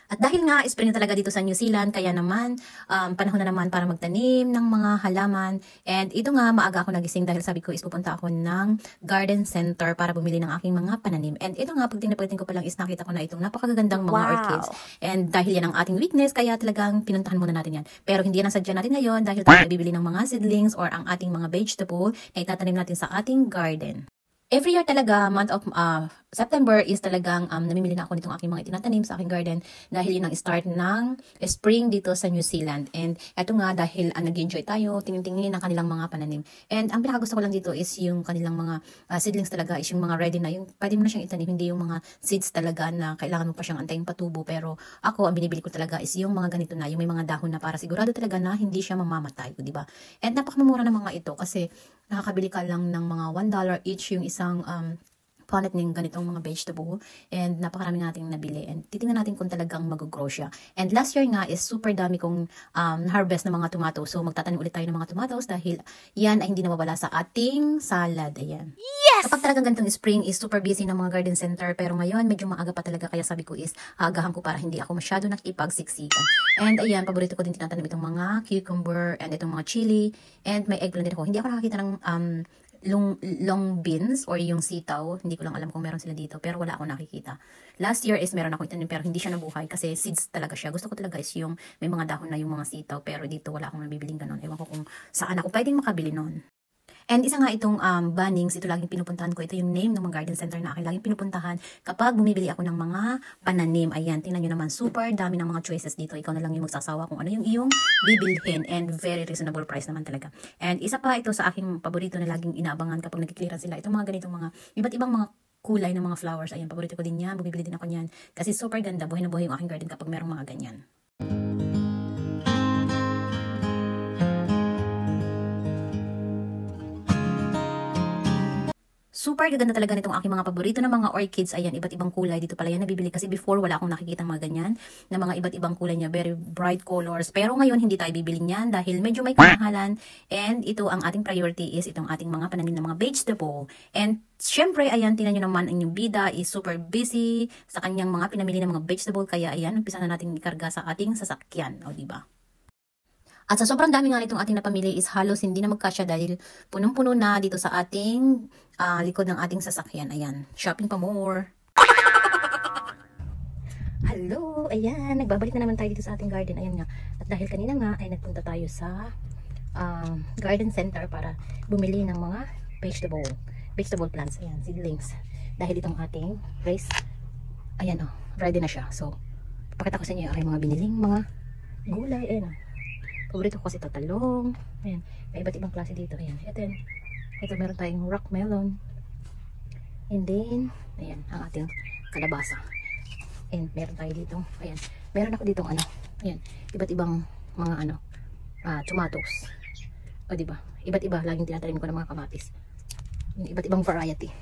At dahil nga spring na talaga dito sa New Zealand, kaya naman panahon na naman para magtanim ng mga halaman. And ito nga, maaga ako nagising dahil sabi ko is pupunta ako ng garden center para bumili ng aking mga pananim. And ito nga, pagtingin ko pa lang is nakita ko na itong napakagandang mga orchids. And dahil yan ang ating weakness, kaya talagang pinuntahan muna natin yan. Pero hindi yan ang sadya natin ngayon dahil tayo bibili ng mga seedlings or ang ating mga vegetable na itatanim natin sa ating garden. Every year talaga, month of September is talagang namimili na ako nitong aking mga itinatanim sa aking garden dahil yun ang start ng spring dito sa New Zealand. And eto nga dahil nag-enjoy tayo, tingin-tingin ang kanilang mga pananim. And ang pinakagusto ko lang dito is yung kanilang mga seedlings talaga is yung mga ready na, yung pwede mo na siyang itanim, hindi yung mga seeds talaga na kailangan mo pa siyang antayin patubo. Pero ako, ang binibili ko talaga is yung mga ganito na, yung may mga dahon na para sigurado talaga na hindi siya mamamatay, di ba? And napakamura ng mga ito kasi nakakabili ka lang ng mga $1 each yung isang punnet ng ganitong mga vegetable, and napakarami nating nabili, and titingnan natin kung talagang mag-grow siya. And last year nga is super dami kong harvest ng mga tomatoes, so magtatanim ulit tayo ng mga tomatoes dahil yan ay hindi nawawala sa ating salad. Ayan. Yes! Kapag talagang ganitong spring is super busy ng mga garden center, pero ngayon medyo maaga pa talaga, kaya sabi ko is agahan ko para hindi ako masyado nakipagsiksikan. And ayan, paborito ko din tinatanim itong mga cucumber and itong mga chili, and may eggplant din ako. Hindi ako nakakita ng long beans or yung sitaw, hindi ko lang alam kung meron sila dito, pero wala akong nakikita. Last year is meron ako itanim pero hindi siya nabuhay kasi seeds talaga siya. Gusto ko talaga is yung may mga dahon na yung mga sitaw, pero dito wala akong nabibiling ganon. Ewan ko kung saan ako pwedeng makabili nun. And isa nga itong Bunnings, ito laging pinupuntahan ko. Ito yung name ng mga garden center na akin laging pinupuntahan kapag bumibili ako ng mga pananim. Ayan, tingnan nyo naman, super dami ng mga choices dito. Ikaw na lang yung magsasawa kung ano yung iyong bibilhin, and very reasonable price naman talaga. And isa pa ito sa aking paborito na laging inaabangan kapag nagki-clearance sila. Itong mga ganitong mga iba't ibang mga kulay ng mga flowers. Ayan, paborito ko din yan. Bumibili din ako niyan kasi super ganda. Buhay na buhay yung aking garden kapag merong mga ganyan. Super gaganda talaga nitong aking mga paborito na mga orchids. Ayan, iba't ibang kulay. Dito pala yan nabibili kasi before wala akong nakikita mga ganyan na mga iba't ibang kulay niya. Very bright colors. Pero ngayon hindi tayo bibili niyan dahil medyo may kamahalan. And ito ang ating priority is itong ating mga pananim na mga vegetable. And syempre, ayan, tingnan nyo naman ang inyong bida is super busy sa kanyang mga pinamili ng mga vegetable. Kaya ayan, umpisa na natin ikarga sa ating sasakyan. O, diba? At sa sobrang dami nga nitong ating napamili is halos hindi na magkasya dahil punong-puno na dito sa ating likod ng ating sasakyan. Ayan, shopping pa more. Hello, ayan, nagbabalik na naman tayo dito sa ating garden. Ayan nga, at dahil kanina nga ay nagpunta tayo sa garden center para bumili ng mga vegetable plants. Ayan, seedlings. Dahil itong ating rice, ayan o, ready na siya. So, pakita ko sa inyo yung aking mga biniling mga gulay. Ayan o. Paborito ko kasi ito, talong. Ayan, may iba't ibang klase dito. Ayan, ito meron tayong rock melon. And then, ayan, ang ating kalabasa. And meron tayo dito, ayan, meron ako dito ayan, iba't ibang mga tomatoes. O diba, iba't iba, laging tinatanim ko ng mga kamatis. Iba't ibang variety.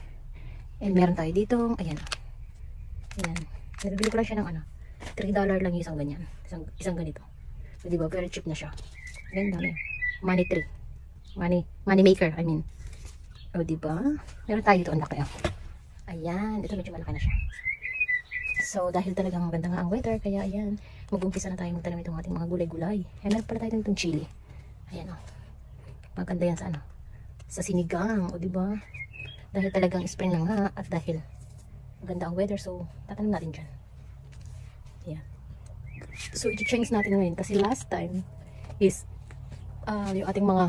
And meron tayo dito, ayan, nabibili ko lang siya ng $3 lang yung isang ganyan, isang ganito. So, diba, very cheap na siya. Ganda na yun. Money tree. Money maker, I mean. O, diba? Meron tayo dito, ang laki. Ayan, ito medyo malaki na siya. So, dahil talagang maganda nga ang weather, kaya ayan, mag-umpisa na tayo magtanim itong ating mga gulay-gulay. Ayan, meron pala tayo itong chili. Ayan, o. Maganda yan sa sa sinigang, o, diba? Dahil talagang spring na nga, at dahil maganda ang weather, so, tatanim natin dyan. Ayan. So, i-change natin ngayon kasi last time is yung ating mga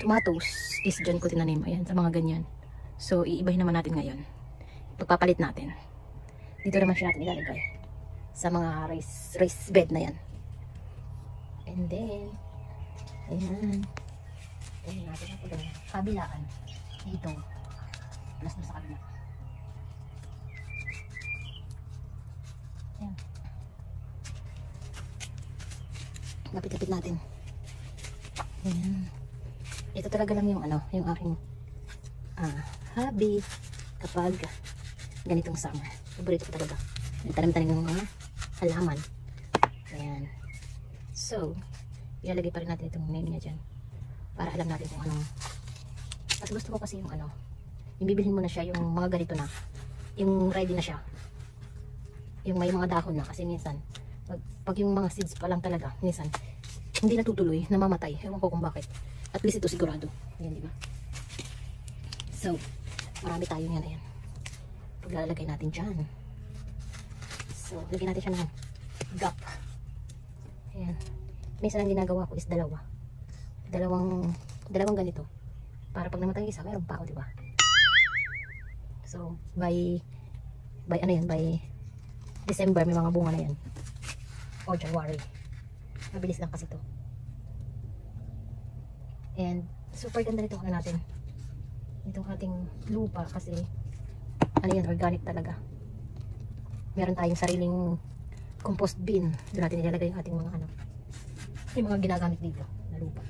tomatoes is dyan ko tinanim. Ayan, sa mga ganyan. So, iibahin naman natin ngayon. Pagpapalit natin. Dito naman siya natin ilalagay. Sa mga raised bed na yan. And then, ayan. Ayan natin ako doon. Kabilaan. Dito. Plus doon sa kabila. Ayan. Lapit-lapit natin. Ayan. Ito talaga lang yung yung aking hobby kapag ganitong summer. Paborito ko talaga. Nagtanim-tanim ng mga halaman. Ayan. So, ilalagay pa rin natin itong name niya dyan. Para alam natin kung anong. Mas gusto ko kasi yung yung bibilhin mo na siya, yung mga ganito na. Yung ready na siya. yung may mga dahon na, kasi minsan pag yung mga seeds pa lang talaga, minsan hindi natutuloy, namamatay. Ewan ko kung bakit. At least ito sigurado. Ayan, di ba? So, marami tayo yan. Ayan. Paglalagay natin dyan. So, lagyan natin siya ng gap. Ayan. Minsan ang ginagawa ko is dalawang ganito. Para pag namatay isa, mayroon pa ako, di ba? So, by ano yan, by December may mga bunga na yan. O January. Mabilis lang kasi to. And super ganda nito ano natin. Itong ating lupa kasi ano yan, organic talaga. Meron tayong sariling compost bin. Doon natin nilalagay yung ating mga ano, yung mga ginagamit dito na lupa.